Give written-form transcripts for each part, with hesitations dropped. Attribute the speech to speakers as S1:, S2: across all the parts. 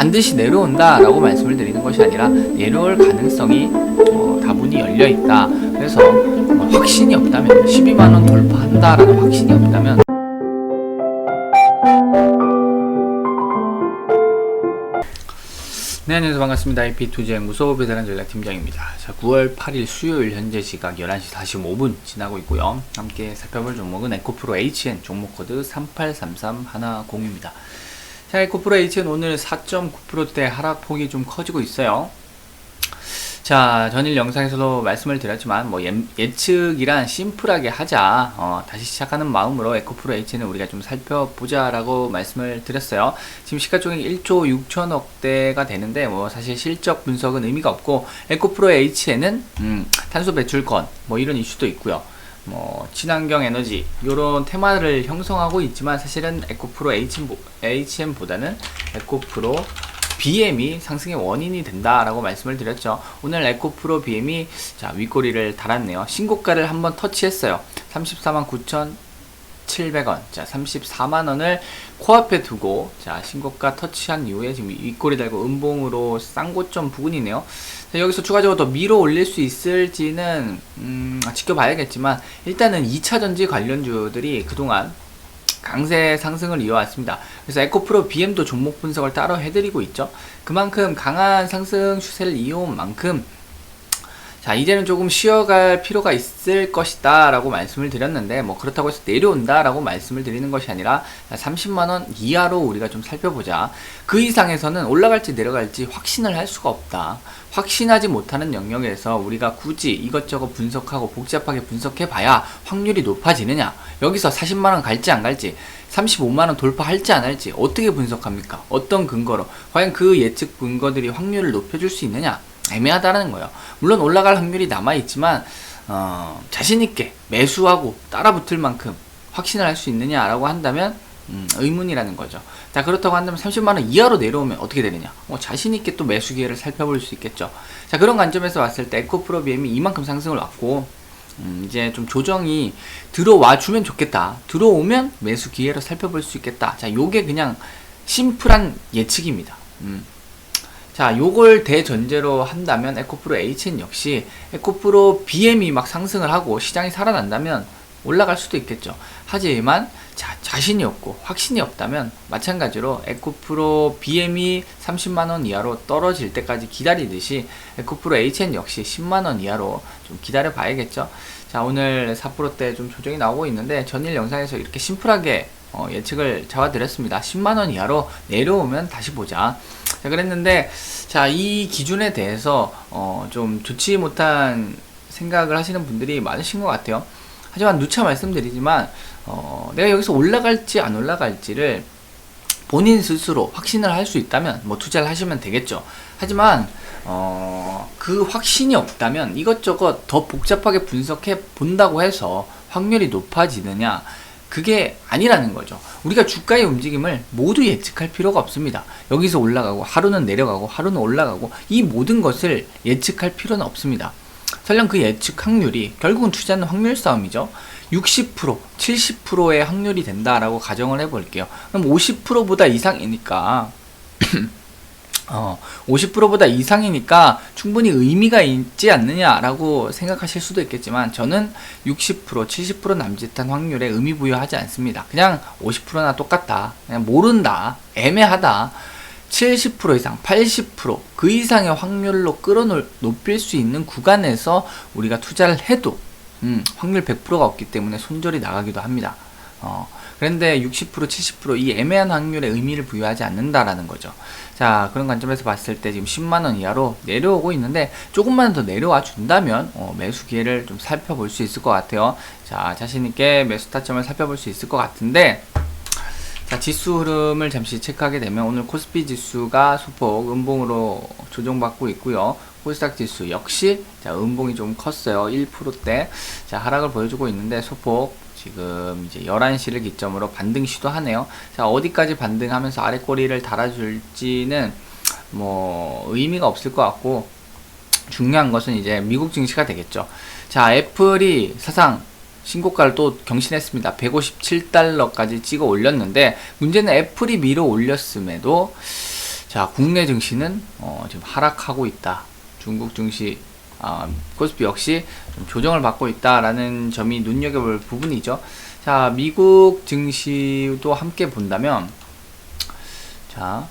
S1: 반드시 내려온다라고 말씀을 드리는 것이 아니라 내려올 가능성이 다분히 열려 있다. 그래서 확신이 없다면 12만 원 돌파한다라는 확신이 없다면 네, 안녕하세요. 반갑습니다. IP투자연구소 베테랑 전략팀장입니다. 자, 9월 8일 수요일 현재 시각 11시 45분 지나고 있고요. 함께 살펴볼 종목은 에코프로 HN 종목 코드 3833110입니다. 자, 에코프로 HN 오늘 4.9%대 하락폭이 좀 커지고 있어요. 자, 전일 영상에서도 말씀을 드렸지만 예측이란 심플하게 하자, 다시 시작하는 마음으로 에코프로 H는 우리가 좀 살펴보자 라고 말씀을 드렸어요. 지금 시가총액 1조 6천억대가 되는데 사실 실적 분석은 의미가 없고, 에코프로 H에는 탄소 배출권 이런 이슈도 있고요. 친환경 에너지 요런 테마를 형성하고 있지만, 사실은 에코프로 HM보다는 에코프로 BM이 상승의 원인이 된다라고 말씀을 드렸죠. 오늘 에코프로 BM이 자, 윗꼬리를 달았네요. 신고가를 한번 터치했어요. 349,700원. 자, 34만원을 코앞에 두고, 자, 신고가 터치한 이후에 지금 윗꼬리 달고 음봉으로 쌍고점 부근이네요. 자, 여기서 추가적으로 더 밀어 올릴 수 있을지는 지켜봐야겠지만, 일단은 2차전지 관련주들이 그동안 강세 상승을 이어왔습니다. 그래서 에코프로 BM도 종목 분석을 따로 해드리고 있죠. 그만큼 강한 상승 추세를 이어온 만큼, 자, 이제는 조금 쉬어갈 필요가 있을 것이다 라고 말씀을 드렸는데, 그렇다고 해서 내려온다 라고 말씀을 드리는 것이 아니라 30만원 이하로 우리가 좀 살펴보자. 그 이상에서는 올라갈지 내려갈지 확신을 할 수가 없다. 확신하지 못하는 영역에서 우리가 굳이 이것저것 분석하고 복잡하게 분석해 봐야 확률이 높아지느냐, 여기서 40만원 갈지 안 갈지, 35만원 돌파할지 안 할지 어떻게 분석합니까? 어떤 근거로? 과연 그 예측 근거들이 확률을 높여줄 수 있느냐? 애매하다는 거예요. 물론 올라갈 확률이 남아있지만 자신있게 매수하고 따라붙을 만큼 확신을 할 수 있느냐라고 한다면 의문이라는 거죠. 자, 그렇다고 한다면 30만원 이하로 내려오면 어떻게 되느냐, 자신있게 또 매수 기회를 살펴볼 수 있겠죠. 자, 그런 관점에서 봤을 때 에코프로 BM이 이만큼 상승을 왔고, 이제 좀 조정이 들어와 주면 좋겠다, 들어오면 매수 기회를 살펴볼 수 있겠다. 자, 요게 그냥 심플한 예측입니다. 자, 요걸 대전제로 한다면 에코프로 HN 역시 에코프로 BM이 막 상승을 하고 시장이 살아난다면 올라갈 수도 있겠죠. 하지만 자, 자신이 없고 확신이 없다면 마찬가지로 에코프로 BM이 30만원 이하로 떨어질 때까지 기다리듯이 에코프로 HN 역시 10만원 이하로 좀 기다려 봐야겠죠. 자, 오늘 4%대 좀 조정이 나오고 있는데, 전일 영상에서 이렇게 심플하게 예측을 잡아드렸습니다. 10만원 이하로 내려오면 다시 보자. 자, 그랬는데, 자, 이 기준에 대해서 좀 좋지 못한 생각을 하시는 분들이 많으신 것 같아요. 하지만 누차 말씀드리지만 내가 여기서 올라갈지 안 올라갈지를 본인 스스로 확신을 할 수 있다면 투자를 하시면 되겠죠. 하지만 그 확신이 없다면 이것저것 더 복잡하게 분석해 본다고 해서 확률이 높아지느냐, 그게 아니라는 거죠. 우리가 주가의 움직임을 모두 예측할 필요가 없습니다. 여기서 올라가고 하루는 내려가고 하루는 올라가고, 이 모든 것을 예측할 필요는 없습니다. 설령 그 예측 확률이, 결국은 투자는 확률 싸움이죠. 60%, 70%의 확률이 된다라고 가정을 해볼게요. 그럼 50%보다 이상이니까 50%보다 이상이니까 충분히 의미가 있지 않느냐라고 생각하실 수도 있겠지만, 저는 60%, 70% 남짓한 확률에 의미 부여하지 않습니다. 그냥 50%나 똑같다, 그냥 모른다, 애매하다, 70% 이상, 80% 그 이상의 확률로 높일 수 있는 구간에서 우리가 투자를 해도 확률 100%가 없기 때문에 손절이 나가기도 합니다. 그런데 60%, 70%이 애매한 확률에 의미를 부여하지 않는다라는 거죠. 자, 그런 관점에서 봤을 때 지금 10만원 이하로 내려오고 있는데, 조금만 더 내려와 준다면 매수 기회를 좀 살펴볼 수 있을 것 같아요. 자, 자신있게 매수 타점을 살펴볼 수 있을 것 같은데, 자, 지수 흐름을 잠시 체크하게 되면 오늘 코스피 지수가 소폭 음봉으로 조정받고 있고요. 코스닥 지수 역시 자, 음봉이 좀 컸어요. 1%대 자, 하락을 보여주고 있는데, 소폭 지금 이제 11시를 기점으로 반등 시도하네요. 자, 어디까지 반등하면서 아래 꼬리를 달아줄지는 의미가 없을 것 같고, 중요한 것은 이제 미국 증시가 되겠죠. 자, 애플이 사상 신고가를 또 경신했습니다. 157달러까지 찍어 올렸는데, 문제는 애플이 밀어 올렸음에도 자, 국내 증시는 지금 하락하고 있다. 중국 증시, 코스피 역시 좀 조정을 받고 있다라는 점이 눈여겨볼 부분이죠. 자, 미국 증시도 함께 본다면, 자,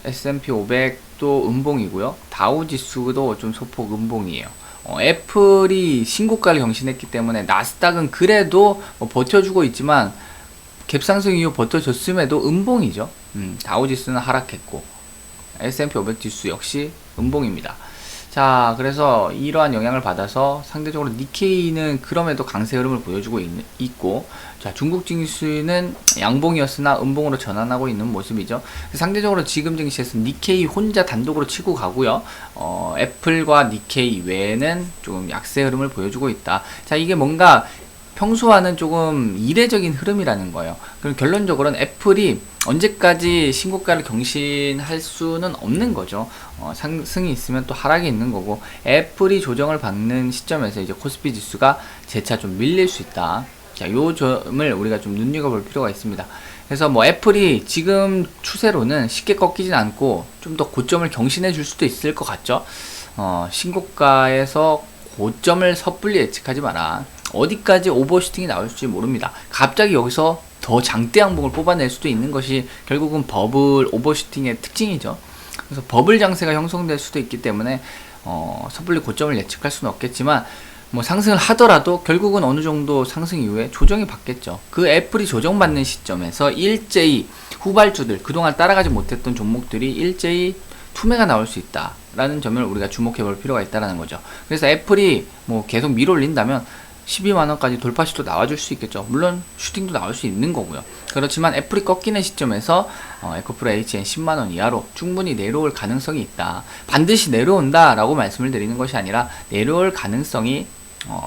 S1: S&P 500도 음봉이고요. 다우 지수도 좀 소폭 음봉이에요. 애플이 신고가를 경신했기 때문에 나스닥은 그래도 버텨주고 있지만 갭상승 이후 버텨줬음에도 음봉이죠. 다우지수는 하락했고 S&P 500 지수 역시 음봉입니다. 자, 그래서 이러한 영향을 받아서 상대적으로 니케이는 그럼에도 강세 흐름을 보여주고 있고, 자, 중국 증시는 양봉이었으나 음봉으로 전환하고 있는 모습이죠. 상대적으로 지금 증시에서 니케이 혼자 단독으로 치고 가고요. 애플과 니케이 외에는 조금 약세 흐름을 보여주고 있다. 자, 이게 뭔가 평소와는 조금 이례적인 흐름이라는 거예요. 그럼 결론적으로는 애플이 언제까지 신고가를 경신할 수는 없는 거죠. 상승이 있으면 또 하락이 있는 거고, 애플이 조정을 받는 시점에서 이제 코스피 지수가 재차 좀 밀릴 수 있다. 자, 요 점을 우리가 좀 눈여겨볼 필요가 있습니다. 그래서 뭐 애플이 지금 추세로는 쉽게 꺾이진 않고 좀 더 고점을 경신해 줄 수도 있을 것 같죠. 신고가에서 고점을 섣불리 예측하지 마라. 어디까지 오버슈팅이 나올지 모릅니다. 갑자기 여기서 더 장대 양봉을 뽑아낼 수도 있는 것이 결국은 버블 오버슈팅의 특징이죠. 그래서 버블 장세가 형성될 수도 있기 때문에 섣불리 고점을 예측할 수는 없겠지만, 뭐 상승을 하더라도 결국은 어느 정도 상승 이후에 조정이 받겠죠. 그 애플이 조정받는 시점에서 일제히 후발주들, 그동안 따라가지 못했던 종목들이 일제히 투매가 나올 수 있다라는 점을 우리가 주목해 볼 필요가 있다는 거죠. 그래서 애플이 뭐 계속 밀어올린다면 12만원까지 돌파 시도 나와줄 수 있겠죠. 물론 슈팅도 나올 수 있는 거고요. 그렇지만 애플이 꺾이는 시점에서 에코프로 HN 10만원 이하로 충분히 내려올 가능성이 있다. 반드시 내려온다 라고 말씀을 드리는 것이 아니라 내려올 가능성이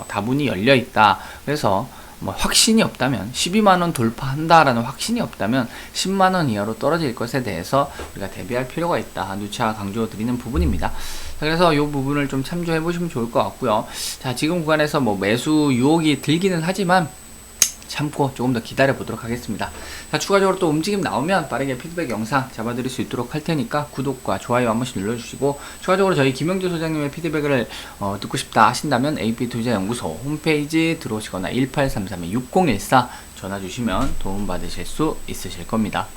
S1: 다분히 열려 있다. 그래서 뭐 확신이 없다면, 12만원 돌파한다라는 확신이 없다면 10만원 이하로 떨어질 것에 대해서 우리가 대비할 필요가 있다. 누차 강조 드리는 부분입니다. 그래서 이 부분을 좀 참조해 보시면 좋을 것 같고요. 자, 지금 구간에서 뭐 매수 유혹이 들기는 하지만 참고 조금 더 기다려 보도록 하겠습니다. 자, 추가적으로 또 움직임 나오면 빠르게 피드백 영상 잡아드릴 수 있도록 할 테니까 구독과 좋아요 한 번씩 눌러주시고, 추가적으로 저희 김영주 소장님의 피드백을 듣고 싶다 하신다면 AP투자연구소 홈페이지 들어오시거나 1833-6014 전화 주시면 도움 받으실 수 있으실 겁니다.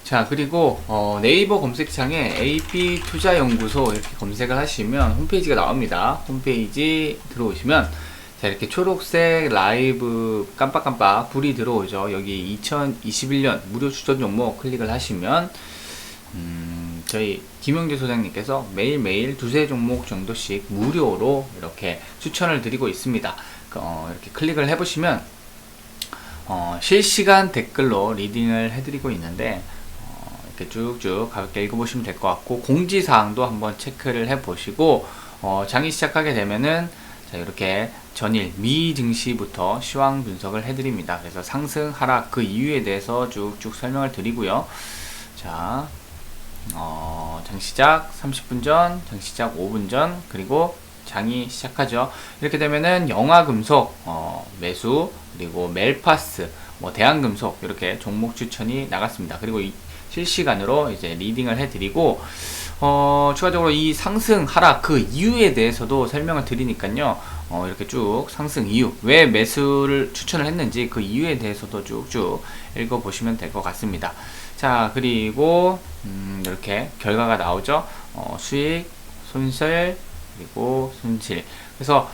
S1: 자, 그리고 네이버 검색창에 AP투자연구소 이렇게 검색을 하시면 홈페이지가 나옵니다. 홈페이지 들어오시면 자, 이렇게 초록색 라이브 깜빡깜빡 불이 들어오죠. 여기 2021년 무료 추천 종목 클릭을 하시면 저희 김영재 소장님께서 매일매일 두세 종목 정도씩 무료로 이렇게 추천을 드리고 있습니다. 이렇게 클릭을 해보시면 실시간 댓글로 리딩을 해드리고 있는데 이렇게 쭉쭉 가볍게 읽어보시면 될 것 같고, 공지사항도 한번 체크를 해보시고 장이 시작하게 되면은 자, 이렇게 전일 미 증시부터 시황 분석을 해드립니다. 그래서 상승, 하락, 그 이유에 대해서 쭉쭉 설명을 드리고요. 자, 장 시작 30분 전, 장 시작 5분 전, 그리고 장이 시작하죠. 이렇게 되면은 영화금속 매수, 그리고 멜파스, 뭐 대한금속 이렇게 종목 추천이 나갔습니다. 그리고 실시간으로 이제 리딩을 해드리고, 추가적으로 이 상승, 하락 그 이유에 대해서도 설명을 드리니까요. 이렇게 쭉 상승 이유, 왜 매수를 추천을 했는지 그 이유에 대해서도 쭉쭉 읽어보시면 될 것 같습니다. 자, 그리고 이렇게 결과가 나오죠. 수익, 손실, 그리고 손실. 그래서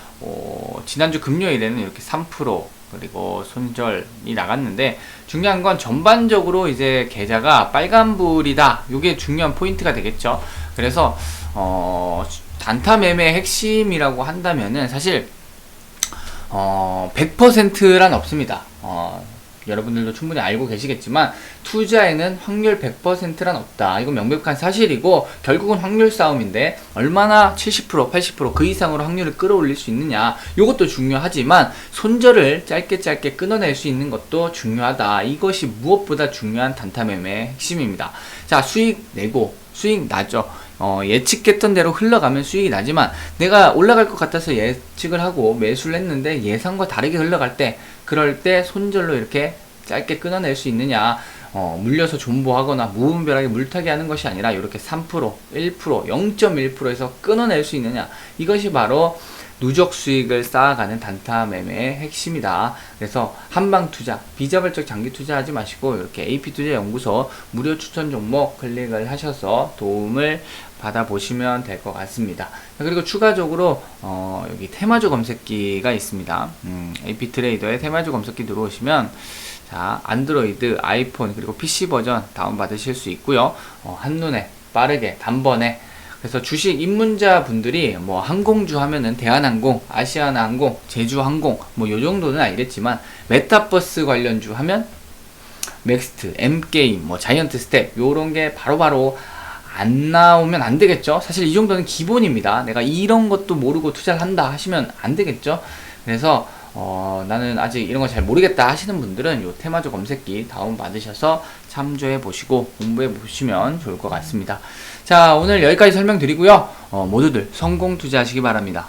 S1: 지난주 금요일에는 이렇게 3% 그리고 손절이 나갔는데, 중요한 건 전반적으로 이제 계좌가 빨간불이다. 이게 중요한 포인트가 되겠죠. 그래서 단타 매매의 핵심이라고 한다면은 사실 100%란 없습니다. 여러분들도 충분히 알고 계시겠지만 투자에는 확률 100%란 없다. 이건 명백한 사실이고 결국은 확률 싸움인데 얼마나 70%, 80% 그 이상으로 확률을 끌어올릴 수 있느냐, 이것도 중요하지만 손절을 짧게 끊어낼 수 있는 것도 중요하다. 이것이 무엇보다 중요한 단타 매매의 핵심입니다. 자, 수익 내고 수익 나죠. 예측했던 대로 흘러가면 수익이 나지만 내가 올라갈 것 같아서 예측을 하고 매수를 했는데 예상과 다르게 흘러갈 때, 그럴 때 손절로 이렇게 짧게 끊어낼 수 있느냐, 물려서 존버하거나 무분별하게 물타기 하는 것이 아니라 이렇게 3%, 1%, 0.1%에서 끊어낼 수 있느냐, 이것이 바로 누적 수익을 쌓아가는 단타 매매의 핵심이다. 그래서 한방 투자, 비자발적 장기 투자하지 마시고 이렇게 AP투자연구소 무료 추천 종목 클릭을 하셔서 도움을 받아보시면 될 것 같습니다. 그리고 추가적으로 여기 테마주 검색기가 있습니다. AP트레이더의 테마주 검색기 들어오시면 자, 안드로이드, 아이폰 그리고 PC 버전 다운받으실 수 있고요. 한눈에 빠르게 단번에. 그래서 주식 입문자 분들이 뭐 항공주 하면은 대한항공, 아시아나항공, 제주항공 뭐 요 정도는 알겠지만 메타버스 관련주 하면 넥스트, M게임, 뭐 자이언트 스텝 요런 게 바로바로 안 나오면 안 되겠죠. 사실 이 정도는 기본입니다. 내가 이런 것도 모르고 투자를 한다 하시면 안 되겠죠. 그래서 나는 아직 이런 거 잘 모르겠다 하시는 분들은 요 테마주 검색기 다운 받으셔서 참조해 보시고 공부해 보시면 좋을 것 같습니다. 자, 오늘 여기까지 설명드리고요. 모두들 성공 투자하시기 바랍니다.